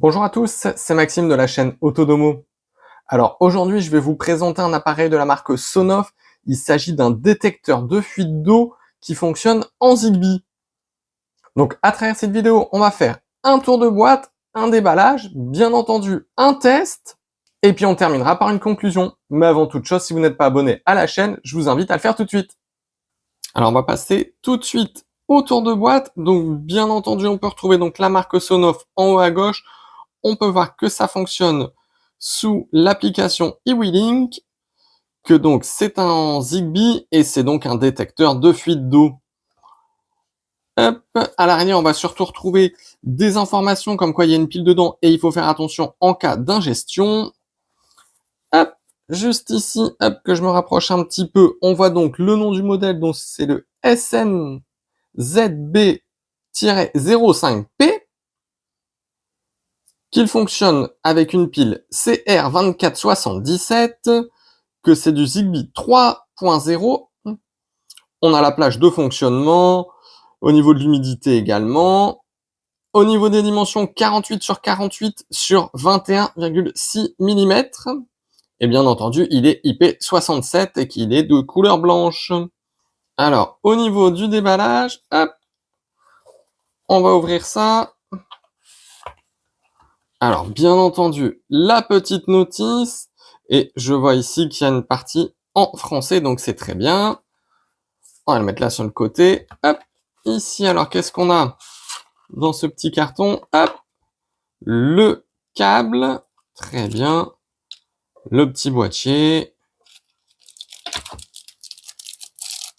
Bonjour à tous, c'est Maxime de la chaîne Autodomo. Alors aujourd'hui, je vais vous présenter un appareil de la marque Sonoff. Il s'agit d'un détecteur de fuite d'eau qui fonctionne en Zigbee. Donc à travers cette vidéo, on va faire un tour de boîte, un déballage, bien entendu un test, et puis on terminera par une conclusion. Mais avant toute chose, si vous n'êtes pas abonné à la chaîne, je vous invite à le faire tout de suite. Alors on va passer tout de suite au tour de boîte. Donc bien entendu, on peut retrouver donc la marque Sonoff en haut à gauche. On peut voir que ça fonctionne sous l'application eWeLink, que donc c'est un Zigbee et c'est donc un détecteur de fuite d'eau. Hop, à l'arrière, on va surtout retrouver des informations comme quoi il y a une pile dedans et il faut faire attention en cas d'ingestion. Hop, juste ici, hop, que je me rapproche un petit peu, on voit donc le nom du modèle, donc c'est le SNZB-05P. Qu'il fonctionne avec une pile CR2477, que c'est du Zigbee 3.0. On a la plage de fonctionnement, au niveau de l'humidité également. Au niveau des dimensions, 48 sur 48 sur 21,6 mm. Et bien entendu, il est IP67 et qu'il est de couleur blanche. Alors, au niveau du déballage, hop, on va ouvrir ça. Alors, bien entendu, la petite notice, et je vois ici qu'il y a une partie en français, donc c'est très bien. On va le mettre là sur le côté. Hop, ici, alors, qu'est-ce qu'on a dans ce petit carton? Hop, le câble, très bien. Le petit boîtier.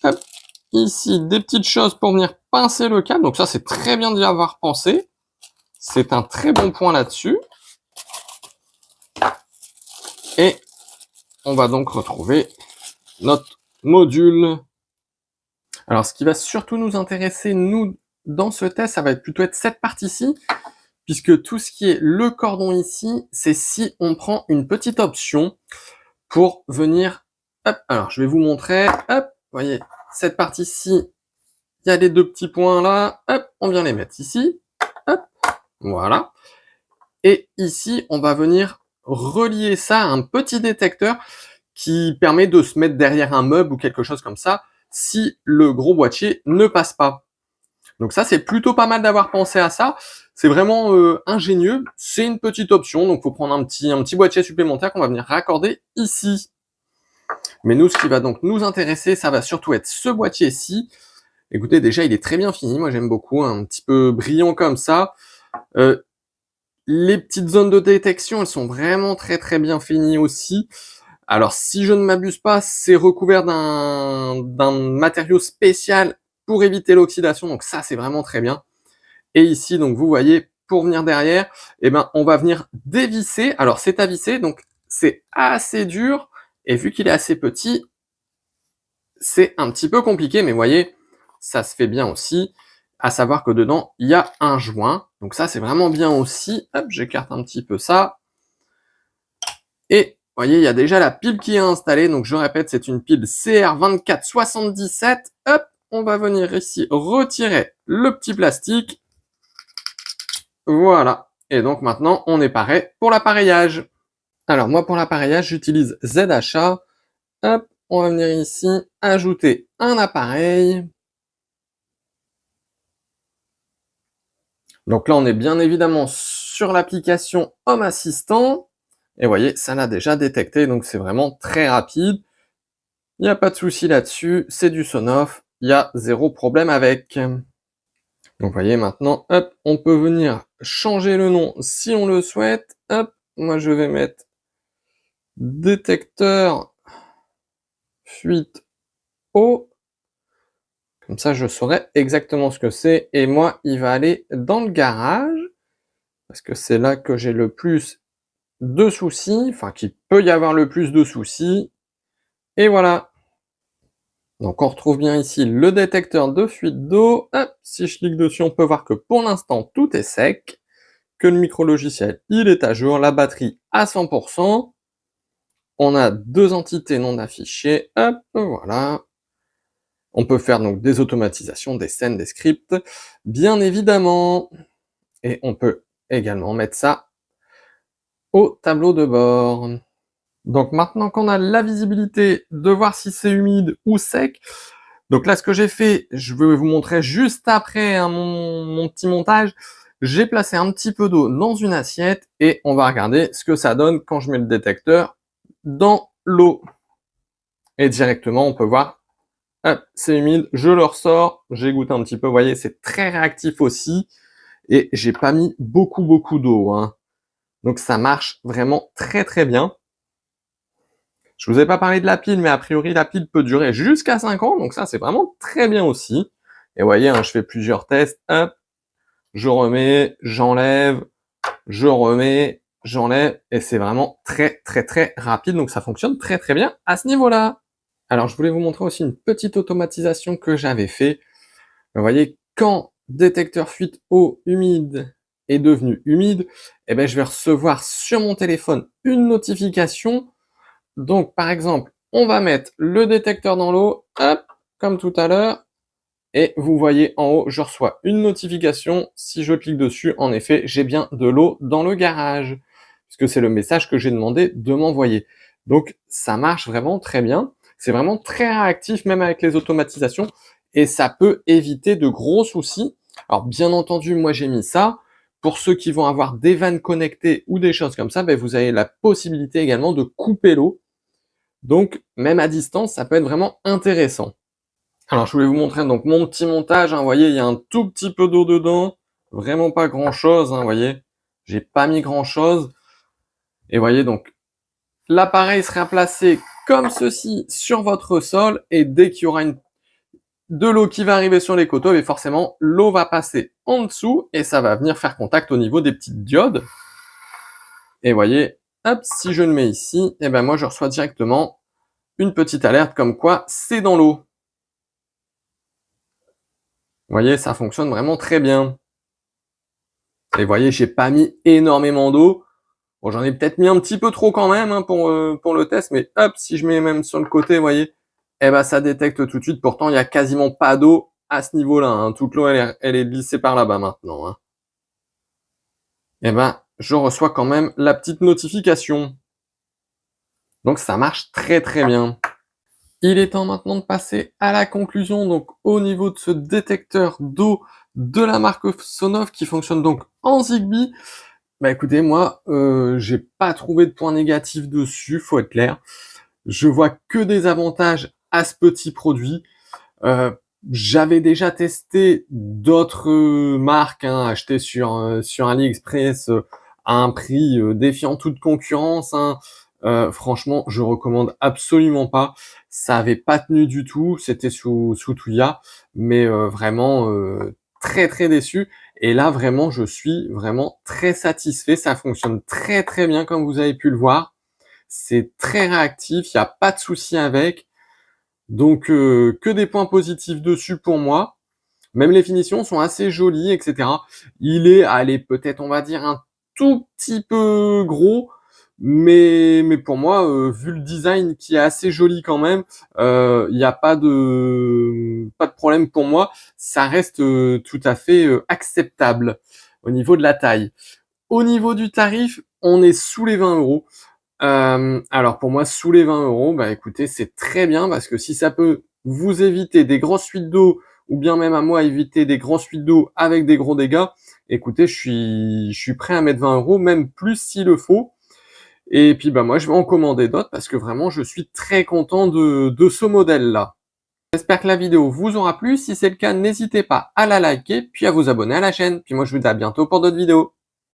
Hop, ici, des petites choses pour venir pincer le câble, donc ça, c'est très bien d'y avoir pensé. C'est un très bon point là-dessus. Et on va donc retrouver notre module. Alors, ce qui va surtout nous intéresser, nous, dans ce test, ça va plutôt être cette partie-ci, puisque tout ce qui est le cordon ici, c'est si on prend une petite option pour venir... Hop, alors, je vais vous montrer. Hop, vous voyez, cette partie-ci, il y a les deux petits points là. Hop, on vient les mettre ici. Hop, voilà. Et ici, on va venir relier ça à un petit détecteur qui permet de se mettre derrière un meuble ou quelque chose comme ça si le gros boîtier ne passe pas. Donc ça, c'est plutôt pas mal d'avoir pensé à ça. C'est vraiment ingénieux. C'est une petite option, donc il faut prendre un petit boîtier supplémentaire qu'on va venir raccorder ici. Mais nous, ce qui va donc nous intéresser, ça va surtout être ce boîtier-ci. Écoutez, déjà, il est très bien fini. Moi, j'aime beaucoup, un petit peu brillant comme ça. Les petites zones de détection, elles sont vraiment très très bien finies aussi. Alors, si je ne m'abuse pas, c'est recouvert d'un matériau spécial pour éviter l'oxydation. Donc ça, c'est vraiment très bien. Et ici, donc vous voyez, pour venir derrière, eh ben, on va venir dévisser. Alors, c'est à visser, donc c'est assez dur. Et vu qu'il est assez petit, c'est un petit peu compliqué. Mais vous voyez, ça se fait bien aussi. À savoir que dedans, il y a un joint. Donc ça, c'est vraiment bien aussi. Hop, j'écarte un petit peu ça. Et vous voyez, il y a déjà la pile qui est installée. Donc je répète, c'est une pile CR2477. Hop, on va venir ici retirer le petit plastique. Voilà. Et donc maintenant, on est prêt pour l'appareillage. Alors moi, pour l'appareillage, j'utilise ZHA. Hop, on va venir ici ajouter un appareil. Donc là, on est bien évidemment sur l'application Home Assistant. Et vous voyez, ça l'a déjà détecté, donc c'est vraiment très rapide. Il n'y a pas de souci là-dessus, c'est du Sonoff, il y a zéro problème avec. Donc vous voyez maintenant, hop, on peut venir changer le nom si on le souhaite. Hop, moi je vais mettre détecteur fuite eau. Comme ça, je saurai exactement ce que c'est. Et moi, il va aller dans le garage, parce que c'est là que j'ai le plus de soucis, enfin qu'il peut y avoir le plus de soucis. Et voilà. Donc on retrouve bien ici le détecteur de fuite d'eau. Hop, si je clique dessus, on peut voir que pour l'instant, tout est sec, que le micro-logiciel, il est à jour, la batterie à 100%. On a deux entités non affichées. Hop, voilà. On peut faire donc des automatisations, des scènes, des scripts, bien évidemment. Et on peut également mettre ça au tableau de bord. Donc maintenant qu'on a la visibilité de voir si c'est humide ou sec, donc là ce que j'ai fait, je vais vous montrer juste après hein, mon petit montage, j'ai placé un petit peu d'eau dans une assiette et on va regarder ce que ça donne quand je mets le détecteur dans l'eau. Et directement on peut voir, hop, c'est humide, je le ressors, j'ai goûté un petit peu, vous voyez c'est très réactif aussi et j'ai pas mis beaucoup d'eau. Hein. Donc ça marche vraiment très bien. Je vous ai pas parlé de la pile, mais a priori, la pile peut durer jusqu'à 5 ans, donc ça, c'est vraiment très bien aussi. Et vous voyez, hein, je fais plusieurs tests, hop, je remets, j'enlève, je remets, j'enlève, et c'est vraiment très rapide, donc ça fonctionne très bien à ce niveau-là. Alors, je voulais vous montrer aussi une petite automatisation que j'avais fait. Vous voyez, quand détecteur fuite eau humide est devenu humide, eh ben, je vais recevoir sur mon téléphone une notification. Donc, par exemple, on va mettre le détecteur dans l'eau, hop, comme tout à l'heure, et vous voyez en haut, je reçois une notification. Si je clique dessus, en effet, j'ai bien de l'eau dans le garage, puisque c'est le message que j'ai demandé de m'envoyer. Donc, ça marche vraiment très bien. C'est vraiment très réactif, même avec les automatisations, et ça peut éviter de gros soucis. Alors, bien entendu, moi, j'ai mis ça. Pour ceux qui vont avoir des vannes connectées ou des choses comme ça, ben, vous avez la possibilité également de couper l'eau. Donc, même à distance, ça peut être vraiment intéressant. Alors, je voulais vous montrer donc mon petit montage. Hein, vous voyez, il y a un tout petit peu d'eau dedans. Vraiment pas grand-chose, hein, vous voyez. J'ai pas mis grand-chose. Et vous voyez, donc, l'appareil sera placé comme ceci sur votre sol. Et dès qu'il y aura de l'eau qui va arriver sur les coteaux, et forcément, l'eau va passer en dessous et ça va venir faire contact au niveau des petites diodes. Et vous voyez, hop, si je le mets ici, et ben moi, je reçois directement une petite alerte comme quoi c'est dans l'eau. Vous voyez, ça fonctionne vraiment très bien. Et vous voyez, j'ai pas mis énormément d'eau. Bon, j'en ai peut-être mis un petit peu trop quand même hein, pour le test, mais hop, si je mets même sur le côté, vous voyez, eh ben ça détecte tout de suite. Pourtant, il n'y a quasiment pas d'eau à ce niveau-là. Hein. Toute l'eau, elle est glissée par là-bas maintenant. Hein. Eh ben, je reçois quand même la petite notification. Donc ça marche très bien. Il est temps maintenant de passer à la conclusion, donc au niveau de ce détecteur d'eau de la marque Sonoff qui fonctionne donc en Zigbee. Bah écoutez, moi, j'ai pas trouvé de points négatifs dessus, faut être clair. Je vois que des avantages à ce petit produit. J'avais déjà testé d'autres marques hein, achetées sur AliExpress à un prix défiant toute concurrence. Hein. Franchement, je recommande absolument pas. Ça avait pas tenu du tout. C'était sous Tuya, mais vraiment très déçu. Et là, vraiment, je suis vraiment très satisfait. Ça fonctionne très bien, comme vous avez pu le voir. C'est très réactif. Il n'y a pas de souci avec. Donc, que des points positifs dessus pour moi. Même les finitions sont assez jolies, etc. Il est, allez, peut-être, on va dire, un tout petit peu gros, mais pour moi, vu le design qui est assez joli quand même, il n'y a pas de problème pour moi. Ça reste tout à fait acceptable au niveau de la taille. Au niveau du tarif, on est sous les 20 euros. Alors pour moi, sous les 20 euros, bah écoutez, c'est très bien parce que si ça peut vous éviter des grosses fuites d'eau ou bien même à moi éviter des grosses fuites d'eau avec des gros dégâts, écoutez, je suis prêt à mettre 20 euros, même plus s'il le faut. Et puis bah moi, je vais en commander d'autres parce que vraiment, je suis très content de ce modèle-là. J'espère que la vidéo vous aura plu. Si c'est le cas, n'hésitez pas à la liker puis à vous abonner à la chaîne. Puis moi, je vous dis à bientôt pour d'autres vidéos.